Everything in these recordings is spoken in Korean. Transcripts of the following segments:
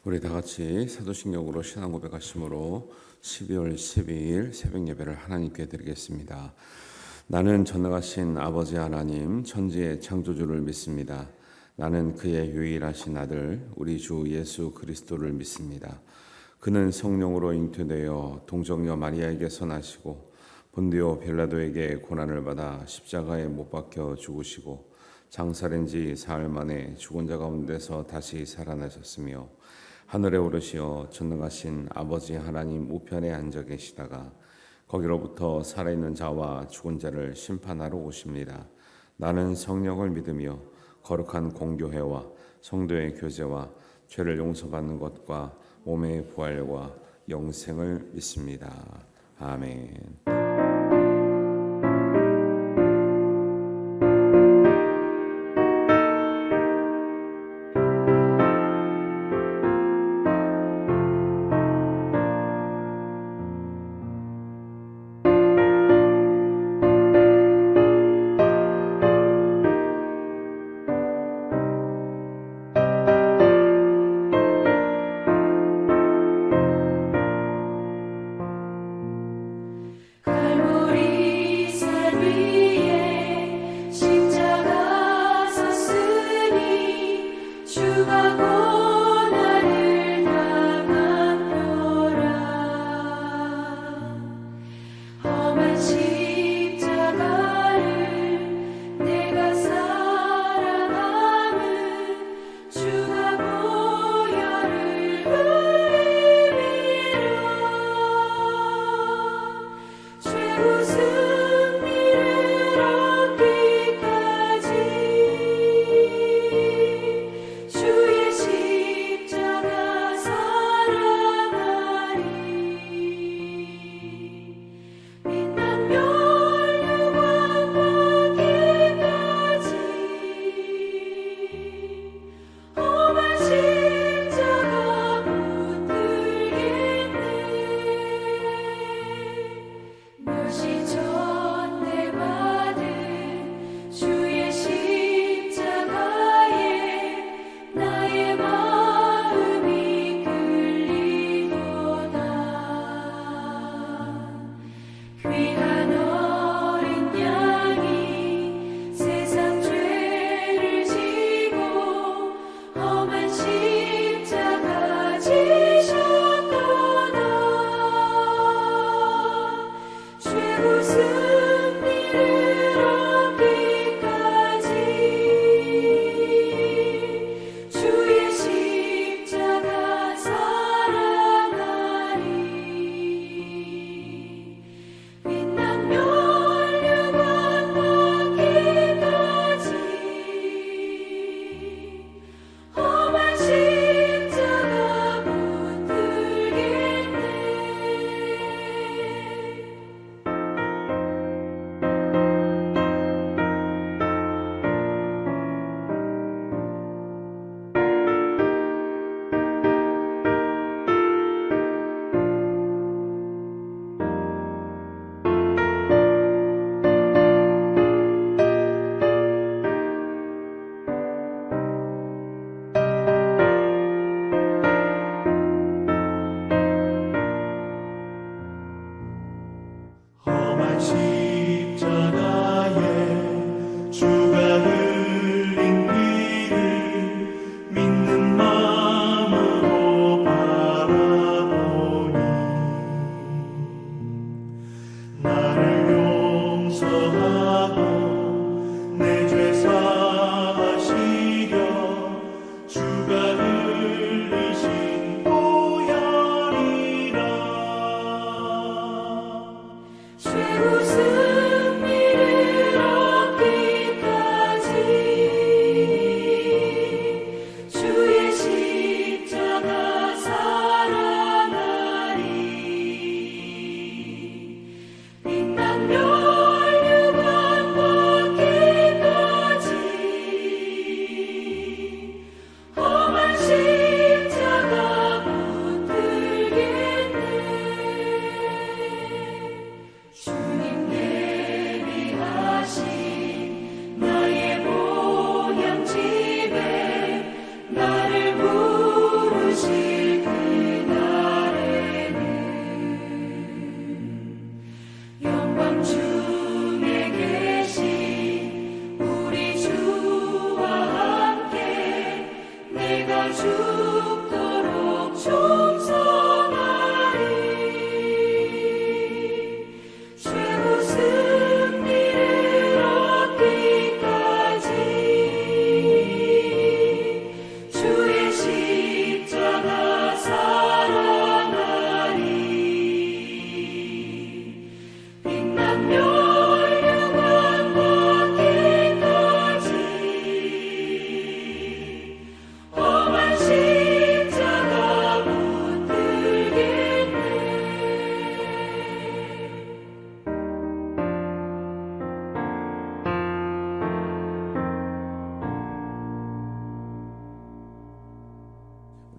우리 다 같이 사도신경으로 신앙 고백하심으로 12월 12일 새벽 예배를 하나님께 드리겠습니다. 나는 전능하신 아버지 하나님 천지의 창조주를 믿습니다. 나는 그의 유일하신 아들 우리 주 예수 그리스도를 믿습니다. 그는 성령으로 잉태되어 동정녀 마리아에게서 나시고 본디오 빌라도에게 고난을 받아 십자가에 못 박혀 죽으시고 장사된 지 사흘 만에 죽은 자 가운데서 다시 살아나셨으며 하늘에 오르시어 전능하신 아버지 하나님 우편에 앉아 계시다가 거기로부터 살아있는 자와 죽은 자를 심판하러 오십니다. 나는 성령을 믿으며 거룩한 공교회와 성도의 교제와 죄를 용서받는 것과 몸의 부활과 영생을 믿습니다. 아멘.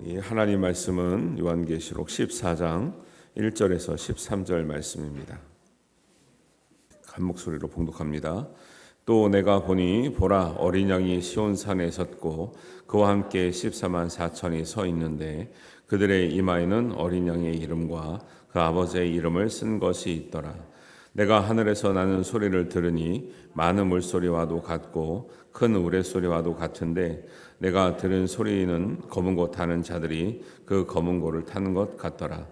이 하나님 말씀은 요한계시록 14장 1절에서 13절 말씀입니다. 한 목소리로 봉독합니다. 또 내가 보니 보라 어린 양이 시온산에 섰고 그와 함께 14만 4천이 서 있는데 그들의 이마에는 어린 양의 이름과 그 아버지의 이름을 쓴 것이 있더라. 내가 하늘에서 나는 소리를 들으니 많은 물소리와도 같고 큰 우레소리와도 같은데 내가 들은 소리는 검은 고 타는 자들이 그 검은 고를 타는 것 같더라.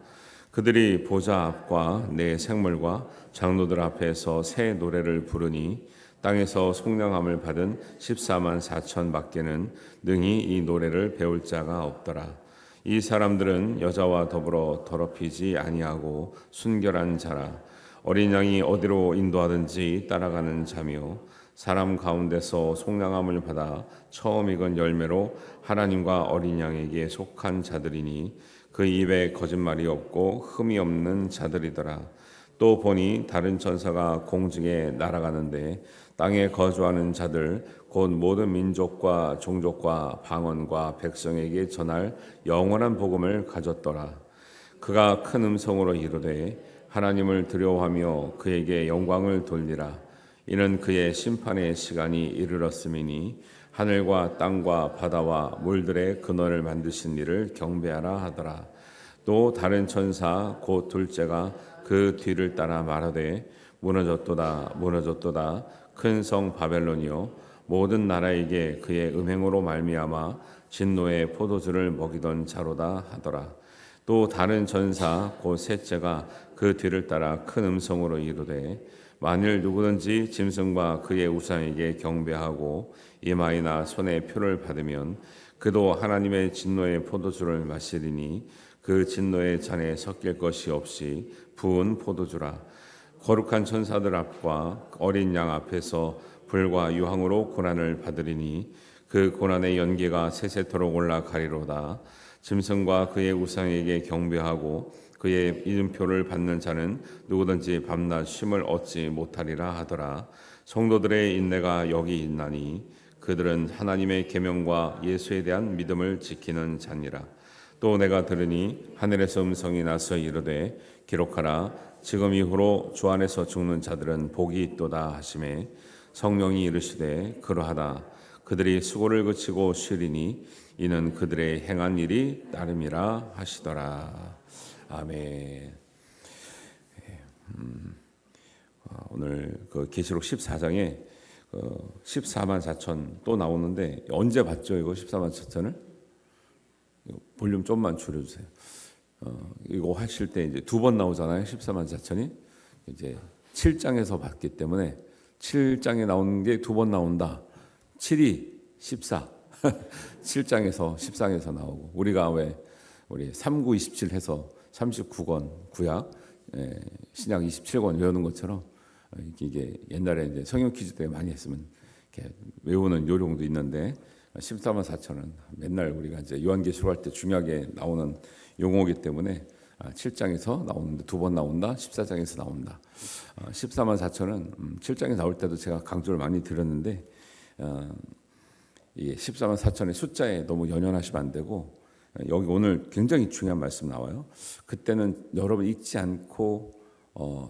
그들이 보좌 앞과 내 생물과 장로들 앞에서 새 노래를 부르니 땅에서 속량함을 받은 14만 4천 밖에는 능히 이 노래를 배울 자가 없더라. 이 사람들은 여자와 더불어 더럽히지 아니하고 순결한 자라. 어린 양이 어디로 인도하든지 따라가는 자며 사람 가운데서 속량함을 받아 처음 익은 열매로 하나님과 어린 양에게 속한 자들이니 그 입에 거짓말이 없고 흠이 없는 자들이더라. 또 보니 다른 천사가 공중에 날아가는데 땅에 거주하는 자들 곧 모든 민족과 종족과 방언과 백성에게 전할 영원한 복음을 가졌더라. 그가 큰 음성으로 이르되 하나님을 두려워하며 그에게 영광을 돌리라. 이는 그의 심판의 시간이 이르렀음이니 하늘과 땅과 바다와 물들의 근원을 만드신 이를 경배하라 하더라. 또 다른 천사 곧 둘째가 그 뒤를 따라 말하되 무너졌도다 무너졌도다 큰 성 바벨론이요 모든 나라에게 그의 음행으로 말미암아 진노의 포도주를 먹이던 자로다 하더라. 또 다른 전사 곧 셋째가 그 뒤를 따라 큰 음성으로 이르되 만일 누구든지 짐승과 그의 우상에게 경배하고 이마이나 손에 표를 받으면 그도 하나님의 진노의 포도주를 마시리니 그 진노의 잔에 섞일 것이 없이 부은 포도주라. 거룩한 천사들 앞과 어린 양 앞에서 불과 유황으로 고난을 받으리니 그 고난의 연기가 세세토록 올라가리로다. 짐승과 그의 우상에게 경배하고 그의 이름표를 받는 자는 누구든지 밤낮 쉼을 얻지 못하리라 하더라. 성도들의 인내가 여기 있나니 그들은 하나님의 계명과 예수에 대한 믿음을 지키는 자니라. 또 내가 들으니 하늘에서 음성이 나서 이르되 기록하라. 지금 이후로 주 안에서 죽는 자들은 복이 있도다 하시매 성령이 이르시되 그러하다. 그들이 수고를 그치고 쉬리니 이는 그들의 행한 일이 따름이라 하시더라. 아멘. 오늘 그 계시록 14장에 14만 4천 또 나오는데 언제 봤죠? 이거 14만 4천을 볼륨 좀만 줄여주세요. 이거 하실 때 이제 두 번 나오잖아요. 14만 4천이 이제 7장에서 봤기 때문에 7장에 나오는 게 두 번 나온다. 7이 14. 7장에서 14장에서 나오고 우리가 왜 우리 3927 해서 39권 구약 신약 27권 외우는 것처럼 이게 옛날에 이제 성경 퀴즈 때 많이 했으면 이렇게 외우는 요령도 있는데 14만 4천은 맨날 우리가 이제 요한계시록 할 때 중요하게 나오는 용어이기 때문에 7장에서 나오는데 두 번 나온다. 14장에서 나온다. 14만 4천은 7장에 나올 때도 제가 강조를 많이 드렸는데 이게 14만 4천의 숫자에 너무 연연하시면 안 되고 여기 오늘 굉장히 중요한 말씀 나와요. 그때는 여러분 읽지 않고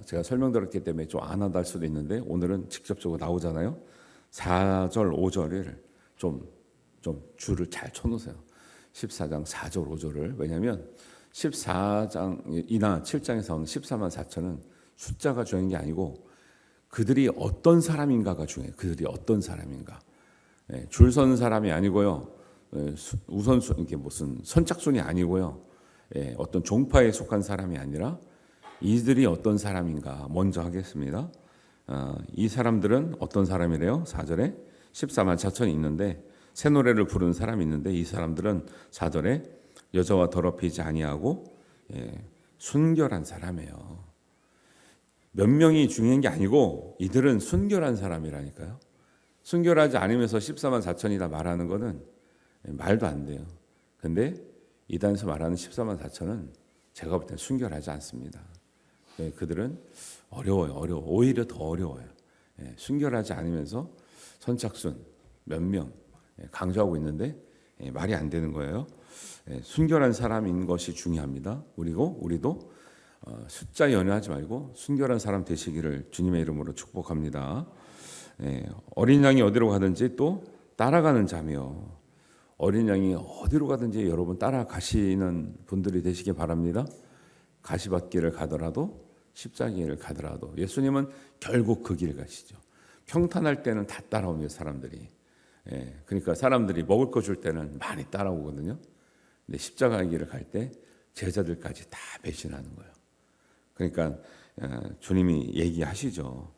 제가 설명드렸기 때문에 좀 안 와닿을 수도 있는데 오늘은 직접적으로 나오잖아요. 4절 5절을 좀 줄을 잘 쳐놓으세요. 14장 4절 5절을. 왜냐하면 14장이나 7장에서 나오는 14만 4천은 숫자가 중요한 게 아니고 그들이 어떤 사람인가가 중요해요. 그들이 어떤 사람인가. 줄 선 사람이 아니고요. 우선순 이게 무슨 선착순이 아니고요. 어떤 종파에 속한 사람이 아니라 이들이 어떤 사람인가 먼저 하겠습니다. 이 사람들은 어떤 사람이래요? 4절에 14만 4천이 있는데 새 노래를 부르는 사람이 있는데 이 사람들은 4절에 여자와 더럽히지 아니하고 순결한 사람이에요. 몇 명이 중요한 게 아니고 이들은 순결한 사람이라니까요. 순결하지 않으면서 14만 4천이다 말하는 것은 말도 안 돼요. 근데 이단에서 말하는 14만 4천은 제가 볼 때 순결하지 않습니다. 그들은 어려워요. 오히려 더 어려워요. 순결하지 않으면서 선착순 몇 명 강조하고 있는데 말이 안 되는 거예요. 순결한 사람인 것이 중요합니다. 그리고 우리도 숫자 연연하지 말고 순결한 사람 되시기를 주님의 이름으로 축복합니다. 어린 양이 어디로 가든지 또 따라가는 자며, 어린 양이 어디로 가든지 여러분 따라가시는 분들이 되시기 바랍니다. 가시밭길을 가더라도 십자가를 가더라도 예수님은 결국 그 길 가시죠. 평탄할 때는 다 따라오는 사람들이. 그러니까 사람들이 먹을 거 줄 때는 많이 따라오거든요. 근데 십자가 길을 갈 때 제자들까지 다 배신하는 거예요. 그러니까 주님이 얘기하시죠.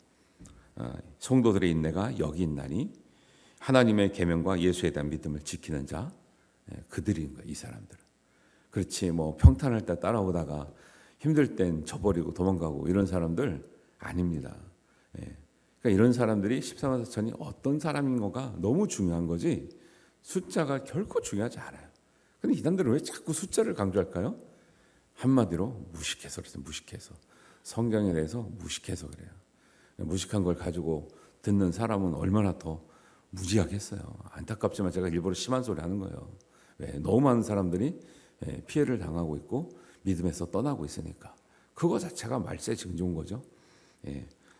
성도들의 인내가 여기 있나니 하나님의 계명과 예수에 대한 믿음을 지키는 자, 그들인 거예요. 이 사람들은. 그렇지 뭐 평탄할 때 따라오다가 힘들 땐 저버리고 도망가고 이런 사람들 아닙니다. 그러니까 이런 사람들이 14만 4천이 어떤 사람인 거가 너무 중요한 거지 숫자가 결코 중요하지 않아요. 근데 이단들은 왜 자꾸 숫자를 강조할까요? 한마디로 무식해서 그래서 무식해서 성경에 대해서 무식해서 그래요. 무식한 걸 가지고 듣는 사람은 얼마나 더 무지하겠어요. 안타깝지만 제가 일부러 심한 소리 하는 거예요. 왜? 너무 많은 사람들이 피해를 당하고 있고 믿음에서 떠나고 있으니까 그거 자체가 말세 증조인 거죠.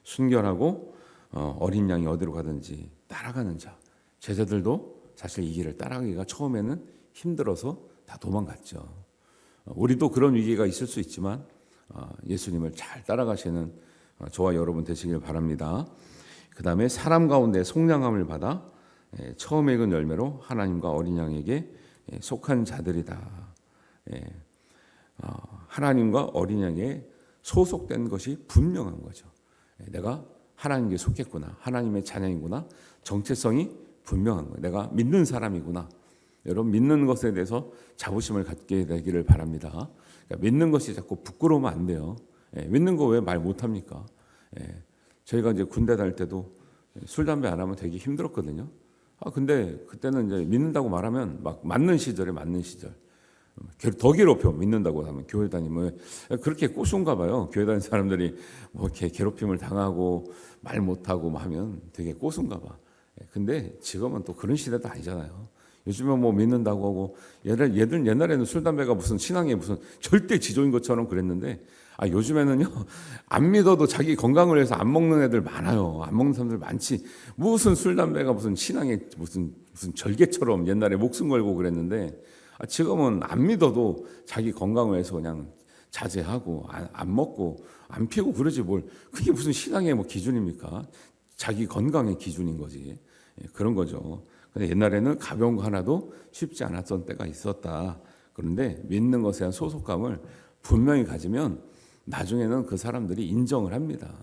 순결하고 어린 양이 어디로 가든지 따라가는 자. 제자들도 사실 이 길을 따라가기가 처음에는 힘들어서 다 도망갔죠. 우리도 그런 위기가 있을 수 있지만 예수님을 잘 따라가시는 저와 여러분 되시길 바랍니다. 그 다음에 사람 가운데 속량함을 받아 처음 익은 열매로 하나님과 어린 양에게 속한 자들이다. 하나님과 어린 양에 소속된 것이 분명한 거죠. 내가 하나님께 속했구나. 하나님의 자녀이구나. 정체성이 분명한 거예요. 내가 믿는 사람이구나. 여러분 믿는 것에 대해서 자부심을 갖게 되기를 바랍니다. 그러니까 믿는 것이 자꾸 부끄러우면 안 돼요. 믿는 거 왜 말 못합니까? 저희가 이제 군대 다닐 때도 술 담배 안 하면 되게 힘들었거든요. 근데 그때는 이제 믿는다고 말하면 막 맞는 시절에 맞는 시절. 더 괴롭혀 믿는다고 하면 교회 다니면 그렇게 꼬순가 봐요. 교회 다니는 사람들이 뭐 이렇게 괴롭힘을 당하고 말 못하고 하면 되게 꼬순가 봐. 근데 지금은 또 그런 시대도 아니잖아요. 요즘은 뭐 믿는다고 하고 얘들 옛날에는 술 담배가 무슨 신앙의 무슨 절대 지조인 것처럼 그랬는데 요즘에는요 안 믿어도 자기 건강을 위해서 안 먹는 애들 많아요. 안 먹는 사람들 많지. 무슨 술 담배가 무슨 신앙의 무슨 절개처럼 옛날에 목숨 걸고 그랬는데 지금은 안 믿어도 자기 건강을 위해서 그냥 자제하고 안 먹고 안 피우고 그러지 뭘 그게 무슨 신앙의 뭐 기준입니까? 자기 건강의 기준인 거지. 그런 거죠. 근데 옛날에는 가벼운 거 하나도 쉽지 않았던 때가 있었다. 그런데 믿는 것에 대한 소속감을 분명히 가지면 나중에는 그 사람들이 인정을 합니다.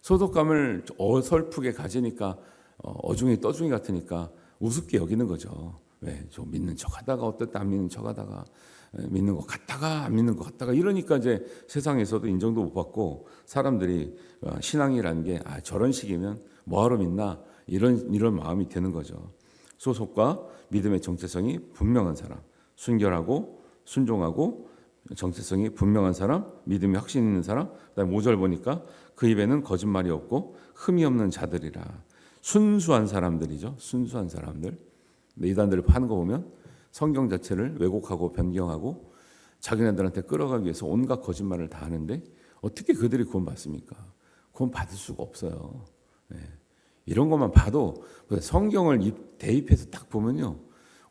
소속감을 어설프게 가지니까 어중이 떠중이 같으니까 우습게 여기는 거죠. 왜? 저 믿는 척하다가 어떨 때 안 믿는 척하다가 믿는 것 같다가 안 믿는 것 같다가 이러니까 이제 세상에서도 인정도 못 받고 사람들이 신앙이라는 게 저런 식이면 뭐하러 믿나 이런 마음이 드는 거죠. 소속과 믿음의 정체성이 분명한 사람, 순결하고 순종하고 정체성이 분명한 사람, 믿음이 확신 있는 사람. 그다음에 5절 보니까 그 입에는 거짓말이 없고 흠이 없는 자들이라. 순수한 사람들이죠. 순수한 사람들. 이단들 하는 거 보면 성경 자체를 왜곡하고 변경하고 자기네들한테 끌어가기 위해서 온갖 거짓말을 다 하는데 어떻게 그들이 구원받습니까? 구원받을 수가 없어요. 이런 것만 봐도 성경을 대입해서 딱 보면요.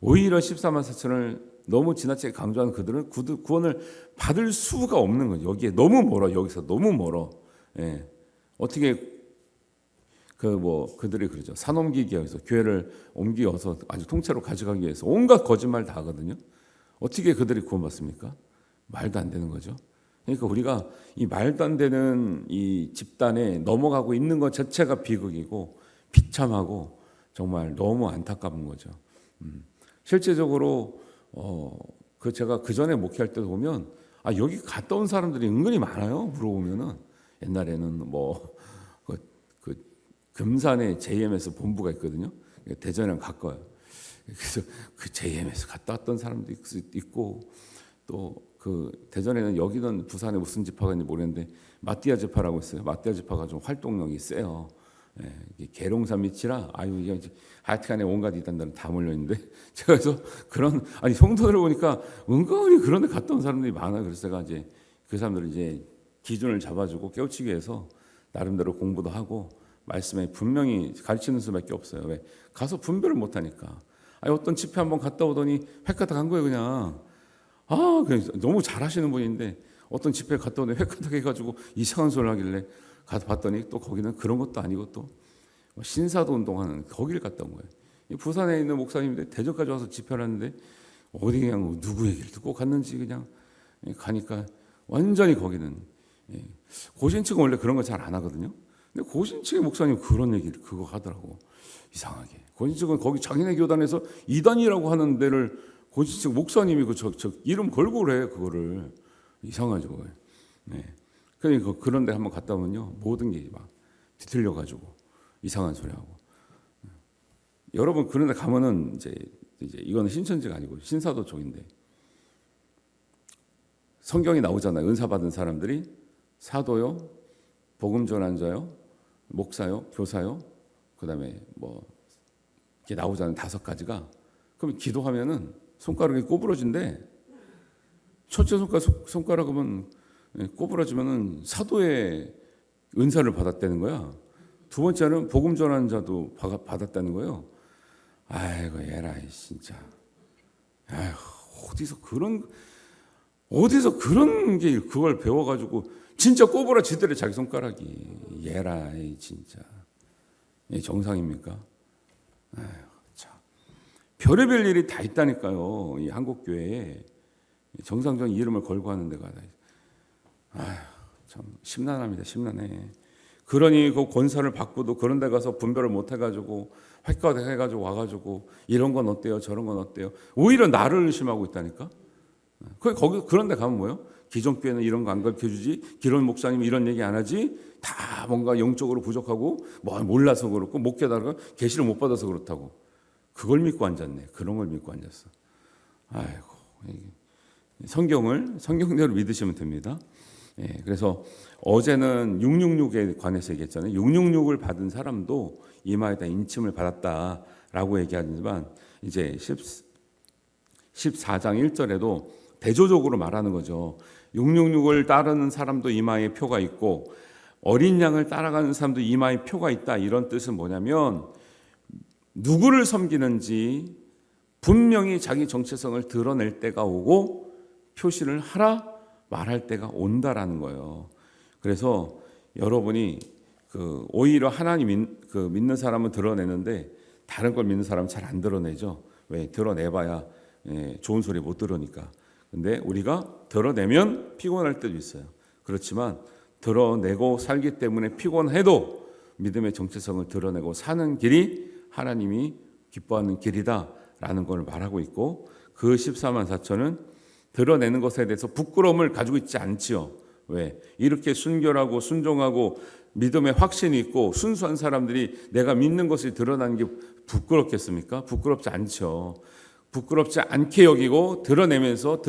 오히려 14만 4천을 너무 지나치게 강조하는 그들은 구원을 받을 수가 없는 거죠. 여기에 너무 멀어. 여기서 너무 멀어. 어떻게 그들이 그러죠. 산 옮기기 위해서 교회를 옮겨서 아주 통째로 가져가기 위해서 온갖 거짓말 다 하거든요. 어떻게 그들이 구원받습니까? 말도 안 되는 거죠. 그러니까 우리가 이 말도 안 되는 이 집단에 넘어가고 있는 것 자체가 비극이고 비참하고 정말 너무 안타까운 거죠. 실제적으로 제가 그 전에 목회할 때도 보면 여기 갔다 온 사람들이 은근히 많아요. 물어보면은 옛날에는 그 금산에 JMS 본부가 있거든요. 대전이랑 가까워요. 그래서 그 JMS 갔다 왔던 사람도 있고 또 그 대전에는 여기는 부산에 무슨 지파가 있는지 모르겠는데 마띠아 지파라고 있어요. 마띠아 지파가 좀 활동력이 세요. 예, 계룡산 밑이라 이게 하여튼간에 온갖 이단들은 다 몰려 있는데 제가 그래서 그런 성도들 보니까 은근히 그런 데 갔다 온 사람들이 많아요. 그래서 제가 이제 그 사람들을 이제 기준을 잡아주고 깨우치기 위해서 나름대로 공부도 하고 말씀에 분명히 가르치는 수밖에 없어요. 왜? 가서 분별을 못 하니까. 어떤 집회 한번 갔다 오더니 획가닥 한 거예요, 그냥. 그냥 너무 잘하시는 분인데 어떤 집회 갔다 오더니 획가닥 해가지고 이상한 소리를 하길래 가서 봤더니 또 거기는 그런 것도 아니고 또 신사도 운동하는 거기를 갔다 온 거예요. 부산에 있는 목사님인데 대전까지 와서 집회를 하는데 어디 그냥 누구 얘기를 듣고 갔는지 그냥 가니까 완전히 거기는 고신층은 원래 그런 거 잘 안 하거든요. 근데 고신층의 목사님 그런 얘기를 그거 하더라고. 이상하게. 고신층은 거기 자기네 교단에서 이단이라고 하는 데를 고신층 목사님이 저 이름 걸고 그래 그거를. 이상하죠. 네. 그러니까 그런 데 한번 갔다 오면요 모든 게 막 뒤틀려 가지고 이상한 소리 하고. 여러분 그런 데 가면은 이제 이거는 신천지가 아니고 신사도 쪽인데 성경이 나오잖아요. 은사 받은 사람들이 사도요, 복음 전환자요, 목사요, 교사요, 그다음에 이렇게 나오잖아요. 5가지가. 그럼 기도하면은 손가락이 꼬부러진대. 첫째 손가락은 꼬부러지면은 사도의 은사를 받았다는 거야. 두 번째는 복음 전환자도 받았다는 거예요. 아이고 에라이 진짜. 어디서 그런 게 그걸 배워가지고 진짜 꼬부러지더래 자기 손가락이. 에라이 진짜. 정상입니까? 참. 별의별 일이 다 있다니까요. 이 한국 교회에 정상적인 이름을 걸고 하는 데가 참 심란합니다. 심란해. 그러니 그 권사를 받고도 그런 데 가서 분별을 못 해가지고 획가닥 해가지고 와가지고 이런 건 어때요? 저런 건 어때요? 오히려 나를 의심하고 있다니까. 거기 그런 데 가면 뭐예요? 기존 교회는 이런 거 안 가르쳐주지, 기존 목사님은 이런 얘기 안 하지, 다 뭔가 영적으로 부족하고 몰라서 그렇고 못 깨달아 계시를 못 받아서 그렇다고. 그걸 믿고 앉았네. 그런 걸 믿고 앉았어. 성경대로 믿으시면 됩니다. 그래서 어제는 666에 관해서 얘기했잖아요. 666을 받은 사람도 이마에다 인침을 받았다라고 얘기하지만 이제 14장 1절에도 대조적으로 말하는 거죠. 666을 따르는 사람도 이마에 표가 있고 어린 양을 따라가는 사람도 이마에 표가 있다. 이런 뜻은 뭐냐면 누구를 섬기는지 분명히 자기 정체성을 드러낼 때가 오고 표시를 하라 말할 때가 온다라는 거예요. 그래서 여러분이 오히려 하나님 믿는 사람은 드러내는데 다른 걸 믿는 사람은 잘 안 드러내죠. 왜? 드러내봐야 좋은 소리 못 들으니까. 근데 우리가 드러내면 피곤할 때도 있어요. 그렇지만 드러내고 살기 때문에 피곤해도 믿음의 정체성을 드러내고 사는 길이 하나님이 기뻐하는 길이다라는 걸 말하고 있고 그 14만 4천은 드러내는 것에 대해서 부끄러움을 가지고 있지 않지요. 왜? 이렇게 순결하고 순종하고 믿음에 확신이 있고 순수한 사람들이 내가 믿는 것이 드러나는 게 부끄럽겠습니까? 부끄럽지 않죠. 부끄럽지 않게 여기고 드러내면서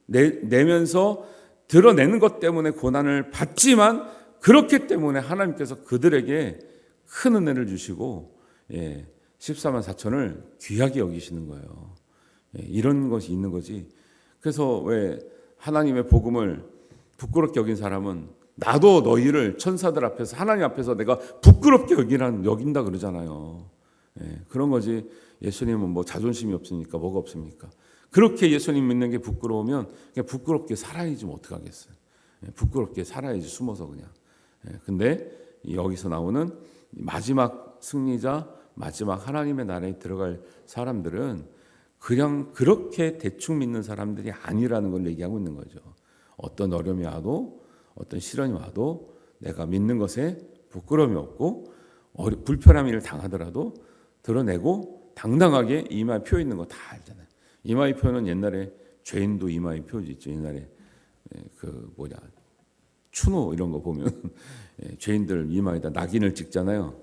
내면서 드러내는 것 때문에 고난을 받지만 그렇기 때문에 하나님께서 그들에게 큰 은혜를 주시고 14만 4천을 귀하게 여기시는 거예요. 이런 것이 있는 거지. 그래서 왜 하나님의 복음을 부끄럽게 여긴 사람은 나도 너희를 천사들 앞에서 하나님 앞에서 내가 부끄럽게 여긴다 그러잖아요. 그런 거지. 예수님은 자존심이 없으니까 뭐가 없습니까? 그렇게 예수님 믿는 게 부끄러우면 그냥 부끄럽게 살아야지 어떡하겠어요. 부끄럽게 살아야지 숨어서 그냥. 근데 여기서 나오는 마지막 승리자, 마지막 하나님의 나라에 들어갈 사람들은 그냥 그렇게 대충 믿는 사람들이 아니라는 걸 얘기하고 있는 거죠. 어떤 어려움이 와도 어떤 시련이 와도 내가 믿는 것에 부끄러움이 없고 불편한 일을 당하더라도 드러내고 당당하게 이마에 표 있는 거 다 알잖아요. 이마에 표는 옛날에 죄인도 이마에 표지 있죠. 옛날에 추노 이런 거 보면 죄인들 이마에다 낙인을 찍잖아요.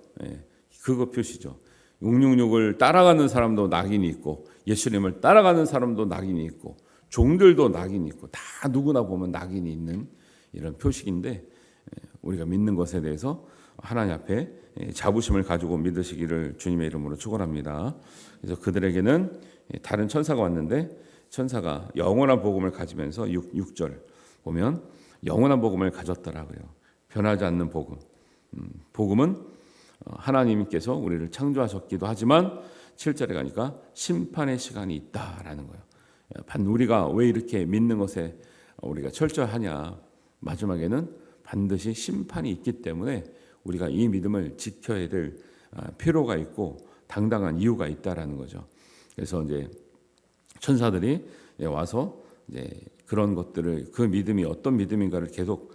그거 표시죠. 666을 따라가는 사람도 낙인이 있고 예수님을 따라가는 사람도 낙인이 있고 종들도 낙인이 있고 다 누구나 보면 낙인이 있는 이런 표식인데 우리가 믿는 것에 대해서 하나님 앞에 자부심을 가지고 믿으시기를 주님의 이름으로 축원합니다. 그래서 그들에게는 다른 천사가 왔는데 천사가 영원한 복음을 가지면서 6절 보면 영원한 복음을 가졌더라고요. 변하지 않는 복음. 복음은 하나님께서 우리를 창조하셨기도 하지만 7절에 가니까 심판의 시간이 있다라는 거예요. 우리가 왜 이렇게 믿는 것에 우리가 철저하냐? 마지막에는 반드시 심판이 있기 때문에 우리가 이 믿음을 지켜야 될 필요가 있고 당당한 이유가 있다라는 거죠. 그래서 이제 천사들이 와서 이제 그런 것들을 그 믿음이 어떤 믿음인가를 계속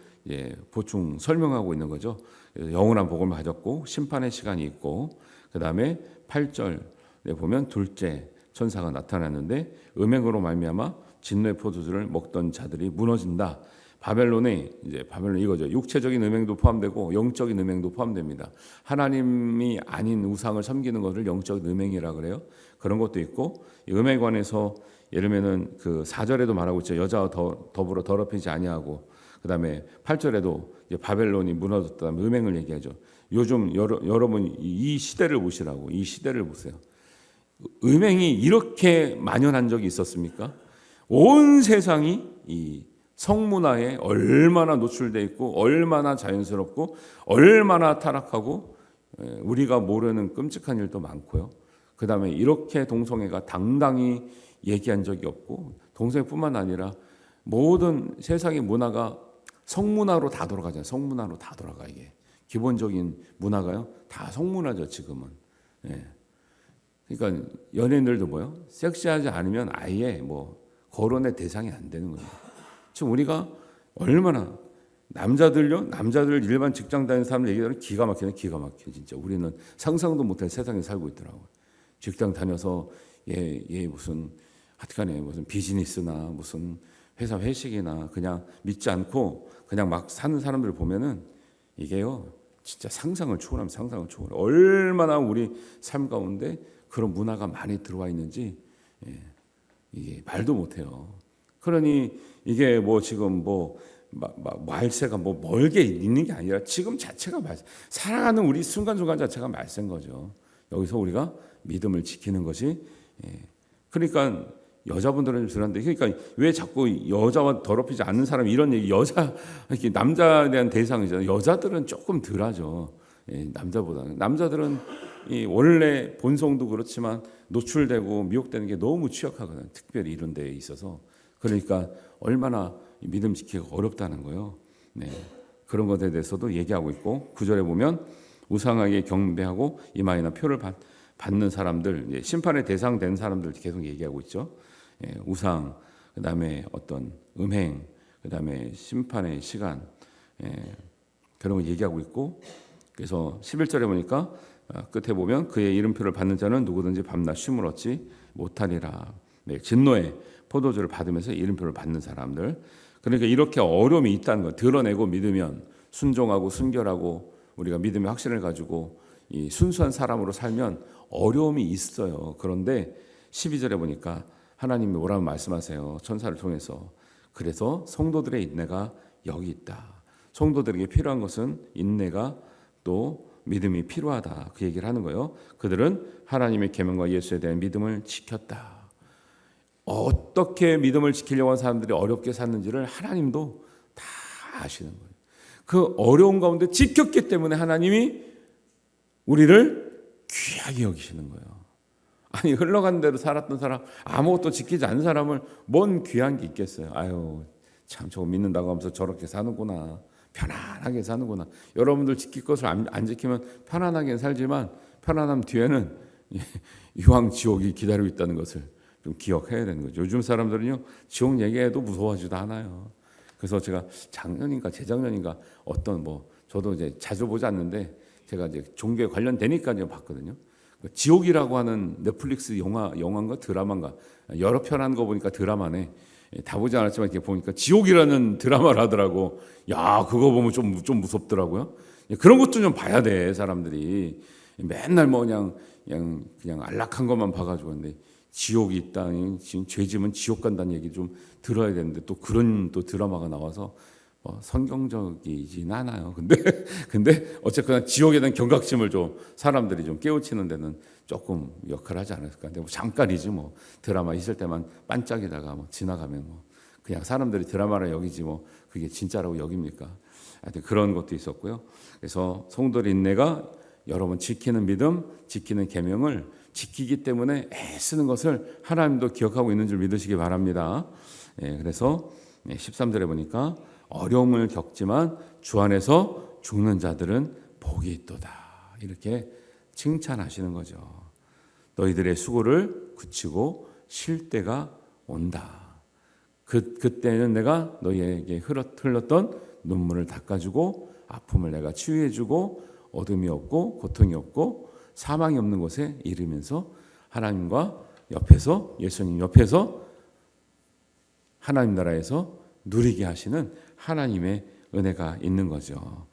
보충 설명하고 있는 거죠. 영원한 복음을 가졌고 심판의 시간이 있고 그 다음에 8절에 보면 둘째 천사가 나타났는데 음행으로 말미암아 진노의 포도주를 먹던 자들이 무너진다. 바벨론 이거죠. 육체적인 음행도 포함되고 영적인 음행도 포함됩니다. 하나님이 아닌 우상을 섬기는 것을 영적인 음행이라 그래요. 그런 것도 있고 음행에 관해서 예를 들면은 그 4절에도 말하고 있죠. 여자와 더불어 더럽히지 아니하고 그다음에 8절에도 바벨론이 무너졌다면 음행을 얘기하죠. 요즘 여러분 이 시대를 보시라고. 이 시대를 보세요. 음행이 이렇게 만연한 적이 있었습니까? 온 세상이 이 성문화에 얼마나 노출돼 있고 얼마나 자연스럽고 얼마나 타락하고 우리가 모르는 끔찍한 일도 많고요. 그다음에 이렇게 동성애가 당당히 얘기한 적이 없고 동성애뿐만 아니라 모든 세상의 문화가 성문화로 다 돌아가잖아요. 성문화로 다 돌아가 이게 기본적인 문화가요. 다 성문화죠 지금은. 그러니까 연예인들도 뭐요? 섹시하지 않으면 아예 거론의 대상이 안 되는 거예요. 지금 우리가 얼마나 남자들 일반 직장 다니는 사람들 얘기하면 기가 막혀 진짜. 우리는 상상도 못할 세상에 살고 있더라고요. 직장 다녀서 무슨 하여튼간에 무슨 비즈니스나 무슨 회사 회식이나 그냥 믿지 않고 그냥 막 사는 사람들 보면은 이게요 진짜 상상을 초월하면 얼마나 우리 삶 가운데 그런 문화가 많이 들어와 있는지 이게 말도 못해요. 그러니 이게 지금 말세가 멀게 있는 게 아니라 지금 자체가 살아가는 우리 순간순간 자체가 말세인 거죠. 여기서 우리가 믿음을 지키는 것이 그러니까 여자분들은 들었는데 그러니까 왜 자꾸 여자와 더럽히지 않는 사람 이런 얘기 이렇게 남자에 대한 대상이잖아요. 여자들은 조금 덜하죠. 남자보다는 남자들은 원래 본성도 그렇지만 노출되고 미혹되는 게 너무 취약하거든요. 특별히 이런 데에 있어서 그러니까 얼마나 믿음 지키기가 어렵다는 거예요. 그런 것에 대해서도 얘기하고 있고 9절에 보면 우상에게 경배하고 이마에나 표를 받는 사람들 심판의 대상 된 사람들 계속 얘기하고 있죠. 우상 그다음에 어떤 음행 그다음에 심판의 시간 그런 거 얘기하고 있고 그래서 11절에 보니까 끝에 보면 그의 이름표를 받는 자는 누구든지 밤낮 쉼을 얻지 못하리라. 진노의 포도주를 받으면서 이름표를 받는 사람들. 그러니까 이렇게 어려움이 있다는 거 드러내고 믿으면 순종하고 순결하고 우리가 믿음의 확신을 가지고 이 순수한 사람으로 살면 어려움이 있어요. 그런데 12절에 보니까 하나님이 뭐라고 말씀하세요. 천사를 통해서. 그래서 성도들의 인내가 여기 있다. 성도들에게 필요한 것은 인내가 또 믿음이 필요하다. 그 얘기를 하는 거예요. 그들은 하나님의 계명과 예수에 대한 믿음을 지켰다. 어떻게 믿음을 지키려고 하는 사람들이 어렵게 샀는지를 하나님도 다 아시는 거예요. 그 어려운 가운데 지켰기 때문에 하나님이 우리를 귀하게 여기시는 거예요. 아니 흘러간 대로 살았던 사람 아무것도 지키지 않은 사람을 뭔 귀한 게 있겠어요. 아유 참 저거 믿는다고 하면서 저렇게 사는구나. 편안하게 사는구나. 여러분들 지킬 것을 안 지키면 편안하게 살지만 편안함 뒤에는 유황 지옥이 기다리고 있다는 것을 좀 기억해야 되는 거죠. 요즘 사람들은요 지옥 얘기해도 무서워하지도 않아요. 그래서 제가 작년인가 재작년인가 어떤 저도 이제 자주 보지 않는데 제가 이제 종교에 관련되니까 이제 봤거든요. 지옥이라고 하는 넷플릭스 영화인가 드라마인가 여러 편 한 거 보니까 드라마네. 다 보지 않았지만 이렇게 보니까 지옥이라는 드라마를 하더라고. 야, 그거 보면 좀 무섭더라고요. 그런 것도 좀 봐야 돼, 사람들이. 맨날 그냥 안락한 것만 봐가지고. 근데 지옥이 있다, 지금 죄지면 지옥 간다는 얘기 좀 들어야 되는데 또 그런 또 드라마가 나와서 성경적이진 않아요. 근데 어쨌거나 지옥에 대한 경각심을 좀 사람들이 좀 깨우치는 데는 조금 역할을 하지 않을까. 근데 잠깐이지 드라마 있을 때만 반짝이다가 지나가면 그냥 사람들이 드라마라 여기지 그게 진짜라고 여깁니까? 하여튼 그런 것도 있었고요. 그래서 성도의 인내가 여러분 지키는 믿음, 지키는 계명을 지키기 때문에 애쓰는 것을 하나님도 기억하고 있는 줄 믿으시기 바랍니다. 그래서 13절에 보니까 어려움을 겪지만 주 안에서 죽는 자들은 복이 있도다. 이렇게 칭찬하시는 거죠. 너희들의 수고를 그치고 쉴 때가 온다. 그때는 내가 너희에게 흘렀던 눈물을 닦아주고 아픔을 내가 치유해주고 어둠이 없고 고통이 없고 사망이 없는 곳에 이르면서 하나님과 옆에서 예수님 옆에서 하나님 나라에서 누리게 하시는 하나님의 은혜가 있는 거죠.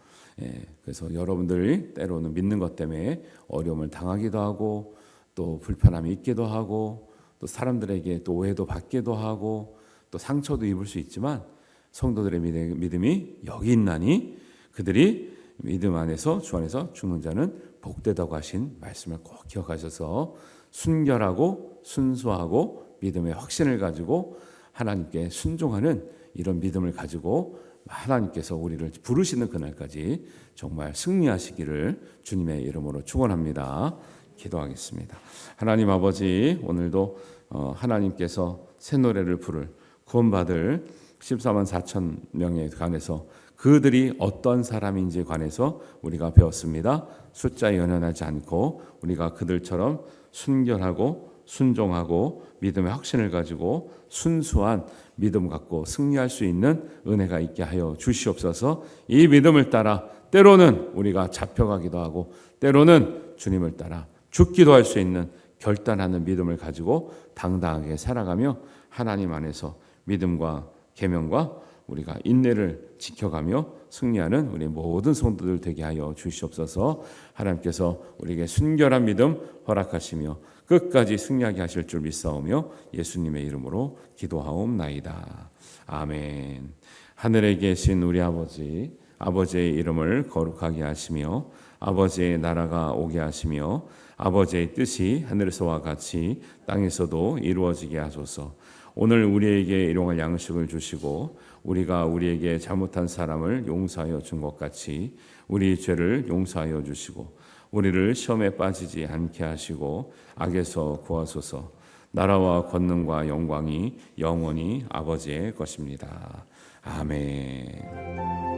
그래서 여러분들이 때로는 믿는 것 때문에 어려움을 당하기도 하고 또 불편함이 있기도 하고 또 사람들에게 또 오해도 받기도 하고 또 상처도 입을 수 있지만 성도들의 믿음이 여기 있나니 그들이 믿음 안에서 주 안에서 죽는 자는 복되다고 하신 말씀을 꼭 기억하셔서 순결하고 순수하고 믿음의 확신을 가지고 하나님께 순종하는 이런 믿음을 가지고 하나님께서 우리를 부르시는 그날까지 정말 승리하시기를 주님의 이름으로 축원합니다. 기도하겠습니다. 하나님 아버지, 오늘도 하나님께서 새 노래를 부를 구원받을 14만 4천 명에 관해서 그들이 어떤 사람인지에 관해서 우리가 배웠습니다. 숫자에 연연하지 않고 우리가 그들처럼 순결하고 순종하고 믿음의 확신을 가지고 순수한 믿음 갖고 승리할 수 있는 은혜가 있게 하여 주시옵소서. 이 믿음을 따라 때로는 우리가 잡혀가기도 하고 때로는 주님을 따라 죽기도 할 수 있는 결단하는 믿음을 가지고 당당하게 살아가며 하나님 안에서 믿음과 계명과 우리가 인내를 지켜가며 승리하는 우리 모든 성도들 되게 하여 주시옵소서. 하나님께서 우리에게 순결한 믿음 허락하시며 끝까지 승리하게 하실 줄 믿사오며 예수님의 이름으로 기도하옵나이다. 아멘. 하늘에 계신 우리 아버지, 아버지의 이름을 거룩하게 하시며 아버지의 나라가 오게 하시며 아버지의 뜻이 하늘에서와 같이 땅에서도 이루어지게 하소서. 오늘 우리에게 일용할 양식을 주시고 우리가 우리에게 잘못한 사람을 용서하여 준 것 같이 우리 죄를 용서하여 주시고 우리를 시험에 빠지지 않게 하시고 악에서 구하소서. 나라와 권능과 영광이 영원히 아버지의 것입니다. 아멘.